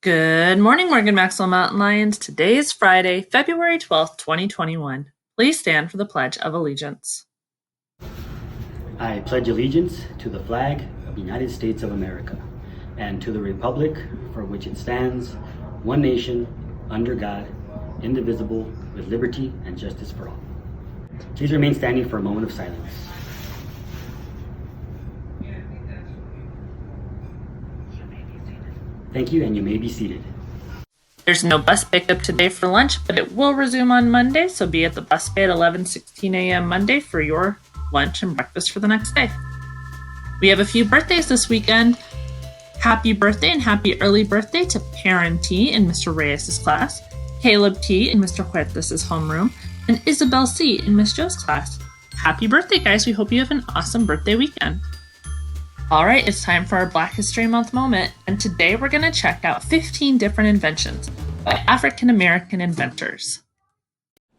Good morning, Morgan Maxwell Mountain Lions. Today is Friday, February 12th, 2021. Please stand for the Pledge of Allegiance. I pledge allegiance to the flag of the United States of America and to the republic for which it stands, one nation, under God, indivisible, with liberty and justice for all. Please remain standing for a moment of silence. Thank you, and you may be seated. There's no bus pickup today for lunch, but it will resume on Monday, so be at the bus bay at 11:16 a.m. Monday for your lunch and breakfast for the next day. We have a few birthdays this weekend. Happy birthday and happy early birthday to Perrin T in Mr. Reyes' class, Caleb T in Mr. Huertas' homeroom, and Isabel C in Miss Jo's class. Happy birthday, guys. We hope you have an awesome birthday weekend. All right, it's time for our Black History Month moment, and today we're going to check out 15 different inventions by African American inventors.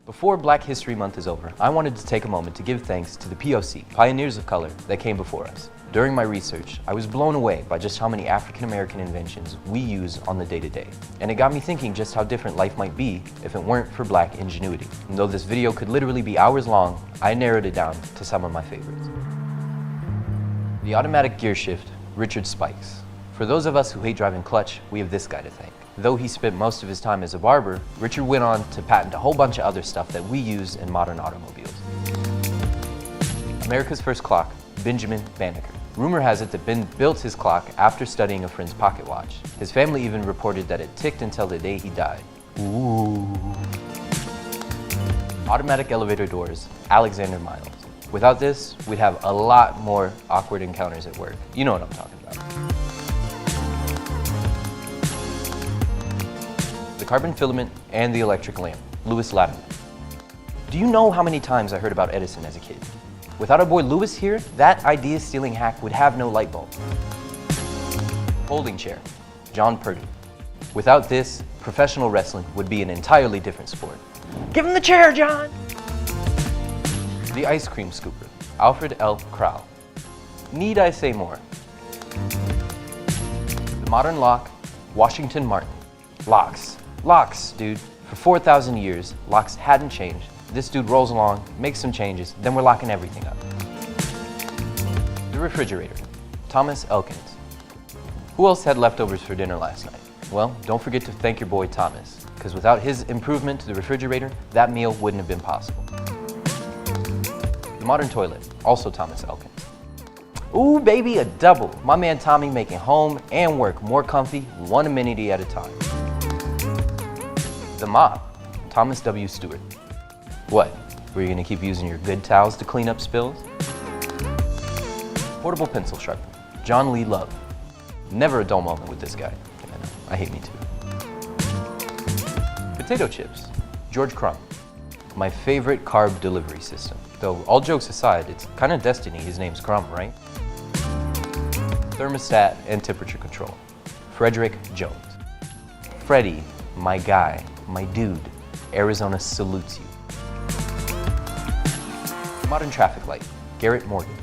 Before Black History Month is over, I wanted to take a moment to give thanks to the POC, pioneers of color, that came before us. During my research, I was blown away by just how many African American inventions we use on the day-to-day. And it got me thinking just how different life might be if it weren't for Black ingenuity. And though this video could literally be hours long, I narrowed it down to some of my favorites. The automatic gear shift, Richard Spikes. For those of us who hate driving clutch, we have this guy to thank. Though he spent most of his time as a barber, Richard went on to patent a whole bunch of other stuff that we use in modern automobiles. America's first clock, Benjamin Banneker. Rumor has it that Ben built his clock after studying a friend's pocket watch. His family even reported that it ticked until the day he died. Ooh. Automatic elevator doors, Alexander Miles. Without this, we'd have a lot more awkward encounters at work. You know what I'm talking about. The carbon filament and the electric lamp, Lewis Latimer. Do you know how many times I heard about Edison as a kid? Without our boy Lewis here, that idea-stealing hack would have no light bulb. Folding chair, John Purdue. Without this, professional wrestling would be an entirely different sport. Give him the chair, John! The ice cream scooper, Alfred L. Crowell. Need I say more? The modern lock, Washington Martin. Locks, dude. For 4,000 years, locks hadn't changed. This dude rolls along, makes some changes, then we're locking everything up. The refrigerator, Thomas Elkins. Who else had leftovers for dinner last night? Well, don't forget to thank your boy Thomas, because without his improvement to the refrigerator, that meal wouldn't have been possible. The modern toilet, also Thomas Elkins. Ooh, baby, a double. My man Tommy making home and work more comfy, one amenity at a time. The mop, Thomas W. Stewart. What, were you gonna keep using your good towels to clean up spills? Portable pencil sharpener, John Lee Love. Never a dull moment with this guy. I hate me too. Potato chips, George Crumb. My favorite carb delivery system. Though, all jokes aside, it's kind of destiny his name's Crumb, right? Thermostat and temperature control, Frederick Jones. Freddie, my guy, my dude, Arizona salutes you. Modern traffic light, Garrett Morgan.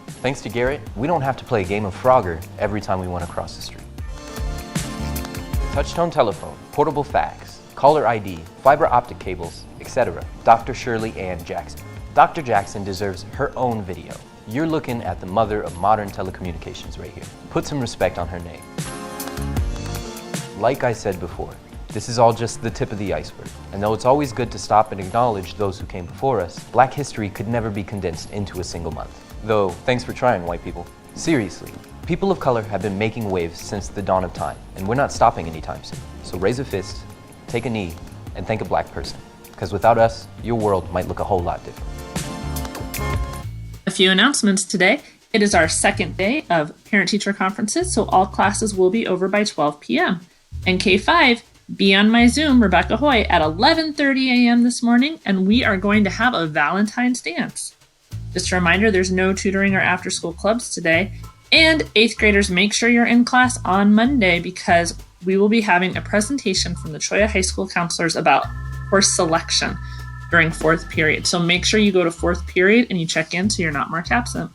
Thanks to Garrett, we don't have to play a game of Frogger every time we want to cross the street. Touchtone telephone, portable fax, caller ID, fiber optic cables, etc. Dr. Shirley Ann Jackson. Dr. Jackson deserves her own video. You're looking at the mother of modern telecommunications right here. Put some respect on her name. Like I said before, this is all just the tip of the iceberg. And though it's always good to stop and acknowledge those who came before us, Black history could never be condensed into a single month. Though, thanks for trying, white people. Seriously, people of color have been making waves since the dawn of time, and we're not stopping anytime soon. So raise a fist, take a knee, and thank a Black person. Because without us, your world might look a whole lot different. A few announcements today. It is our second day of parent-teacher conferences, so all classes will be over by 12 p.m. And K5, be on my Zoom, Rebecca Hoy, at 11:30 a.m. this morning, and we are going to have a Valentine's dance. Just a reminder, there's no tutoring or after-school clubs today. And 8th graders, make sure you're in class on Monday because we will be having a presentation from the Cholla High School counselors about course selection during 4th period. So make sure you go to 4th period and you check in so you're not marked absent.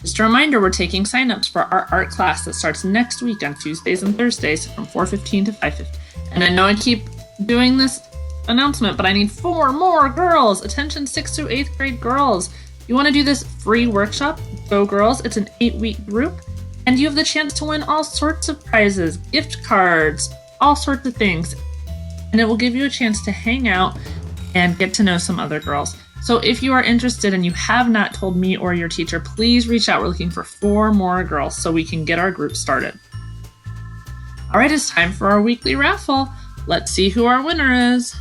Just a reminder, we're taking signups for our art class that starts next week on Tuesdays and Thursdays from 4:15 to 5:15. And I know I keep doing this announcement, but I need 4 more girls. Attention 6th through 8th grade girls. You want to do this free workshop? Go girls. It's an 8-week group. And you have the chance to win all sorts of prizes, gift cards, all sorts of things. And it will give you a chance to hang out and get to know some other girls. So if you are interested and you have not told me or your teacher, please reach out. We're looking for 4 more girls so we can get our group started. All right, it's time for our weekly raffle. Let's see who our winner is.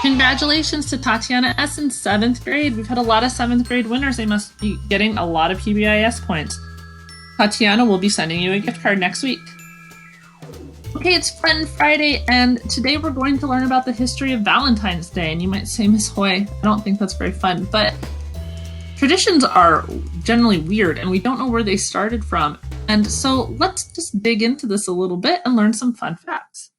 Congratulations to Tatiana S. in 7th grade. We've had a lot of 7th grade winners. They must be getting a lot of PBIS points. Tatiana will be sending you a gift card next week. Okay, it's Friend Friday, and today we're going to learn about the history of Valentine's Day. And you might say, Miss Hoy, I don't think that's very fun, but traditions are generally weird, and we don't know where they started from. And so let's just dig into this a little bit and learn some fun facts.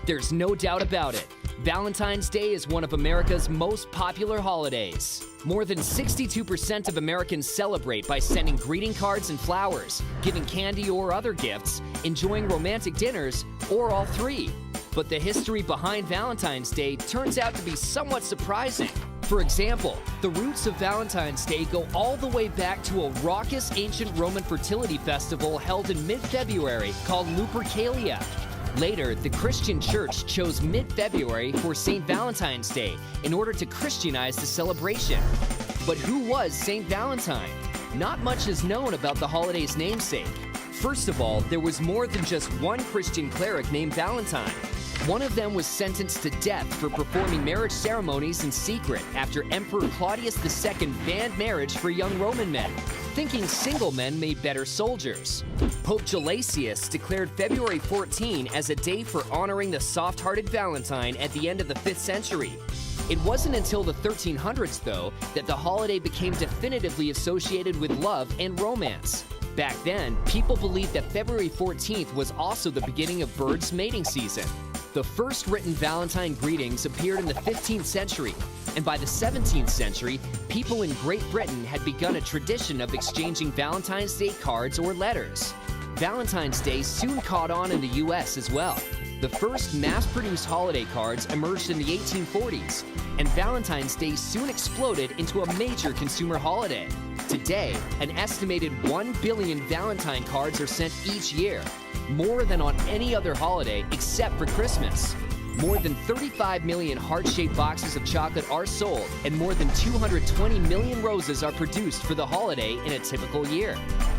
There's no doubt about it. Valentine's Day is one of America's most popular holidays. More than 62% of Americans celebrate by sending greeting cards and flowers, giving candy or other gifts, enjoying romantic dinners, or all three. But the history behind Valentine's Day turns out to be somewhat surprising. For example, the roots of Valentine's Day go all the way back to a raucous ancient Roman fertility festival held in mid-February called Lupercalia. Later, the Christian Church chose mid-February for St. Valentine's Day in order to Christianize the celebration. But who was St. Valentine? Not much is known about the holiday's namesake. First of all, there was more than just one Christian cleric named Valentine. One of them was sentenced to death for performing marriage ceremonies in secret after Emperor Claudius II banned marriage for young Roman men, thinking single men made better soldiers. Pope Gelasius declared February 14 as a day for honoring the soft-hearted Valentine at the end of the 5th century. It wasn't until the 1300s, though, that the holiday became definitively associated with love and romance. Back then, people believed that February 14th was also the beginning of birds' mating season. The first written Valentine greetings appeared in the 15th century, and by the 17th century, people in Great Britain had begun a tradition of exchanging Valentine's Day cards or letters. Valentine's Day soon caught on in the US as well. The first mass-produced holiday cards emerged in the 1840s, and Valentine's Day soon exploded into a major consumer holiday. Today, an estimated 1 billion Valentine cards are sent each year, more than on any other holiday except for Christmas. More than 35 million heart-shaped boxes of chocolate are sold, and more than 220 million roses are produced for the holiday in a typical year.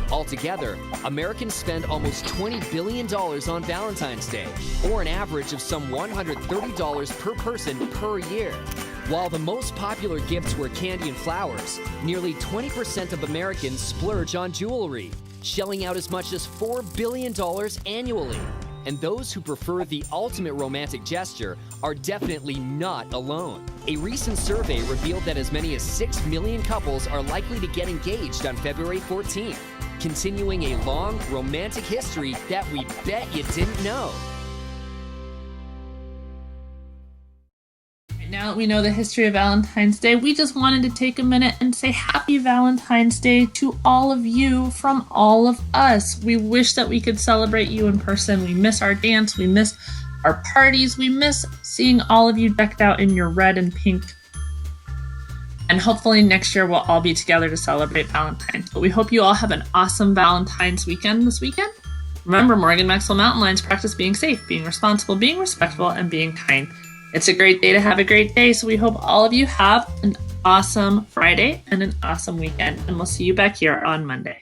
Altogether, Americans spend almost $20 billion on Valentine's Day, or an average of some $130 per person per year. While the most popular gifts were candy and flowers, nearly 20% of Americans splurge on jewelry, shelling out as much as $4 billion annually. And those who prefer the ultimate romantic gesture are definitely not alone. A recent survey revealed that as many as 6 million couples are likely to get engaged on February 14th, continuing a long romantic history that we bet you didn't know. Now that we know the history of Valentine's Day, we just wanted to take a minute and say Happy Valentine's Day to all of you from all of us. We wish that we could celebrate you in person. We miss our dance. We miss our parties. We miss seeing all of you decked out in your red and pink. And hopefully next year we'll all be together to celebrate Valentine's. But we hope you all have an awesome Valentine's weekend this weekend. Remember, Morgan Maxwell Mountain Lions practice being safe, being responsible, being respectful, and being kind. It's a great day to have a great day, so we hope all of you have an awesome Friday and an awesome weekend, and we'll see you back here on Monday.